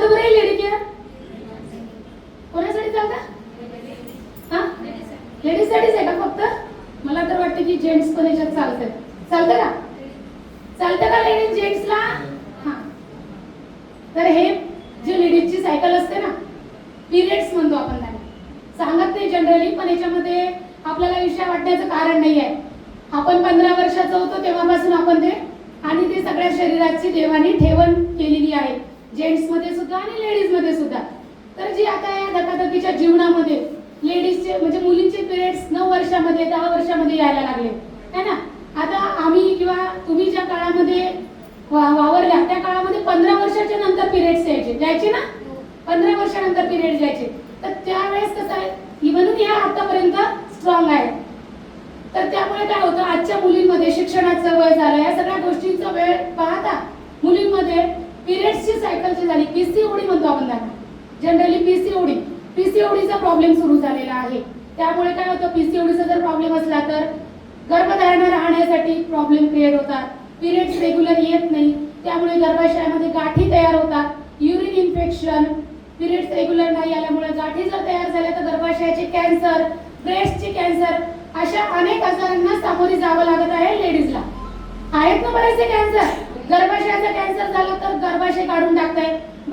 चालतं बरं lady care? कोणासाठी चालतं? हा, लेडीजसाठीच आहे का फक्त? मला तर वाटतं की जेंट्स पण याच्यात चालतं. चालतं का? चालतं का लेडीज जेंट्सला? हा. तर हे जे लेडीजची सायकल असते ना, पिरियड्स म्हणतो आपण त्याला. सांगत नाही जनरली, पण याच्यामध्ये आपल्याला विषय वाटण्याचं कारण नाही आहे. आपण 15 वर्षाचं होतो तेव्हापासून आपण ते, आणि ते सगळ्या शरीराची देवाने ठेवण केलेली आहे, जेंट्समध्ये सुद्धा आणि लेडीजमध्ये सुद्धा. तर जी आता या धकाधकीच्या जीवनामध्ये लेडीजचे म्हणजे मुलींचे पिरियड्स 9 वर्षामध्ये 10 वर्षामध्ये यायला लागले है ना. आता आम्ही किंवा तुम्ही ज्या काळामध्ये वावरल्या त्या काळामध्ये 15 वर्षाच्या नंतर पिरियड्स यायचे ना, 15 वर्षानंतर पिरियड्स यायचे. तर त्यावेळेस कसं आहे, म्हणून ह्या आतापर्यंत स्ट्रॉंग आहे. तर त्यामुळे काय होतं, आजच्या मुलींमध्ये शिक्षणाचं वय झालं, या सगळ्या गोष्टींचा वेळ पाहता मुलींमध्ये पिरियड्सची सायकल जी झाली, पीसीओडी म्हणतो आपण त्याला जनरली, पीसीओडीचा प्रॉब्लेम सुरू झालेला आहे. त्यामुळे काय होतं, पीसीओडीचा जर प्रॉब्लेम असला तर गर्भधारणा राहण्यासाठी प्रॉब्लेम क्रिएट होतात. पिरियड्स रेग्युलर येत नाही, त्यामुळे गर्भाशयामध्ये गाठी तयार होतात. युरिन इन्फेक्शन, पिरियड्स रेग्युलर नाही आल्यामुळे गाठी जर तयार झाल्या तर गर्भाशयाचे कॅन्सर, ब्रेस्टचे कॅन्सर, अशा अनेक आजारांना सामोरे जावं लागत आहे लेडीजला. आहेत ना बरेचसे कॅन्सर. गर्भाशयाचा कॅन्सर झाला तर गर्भाशय काढून टाकतायत.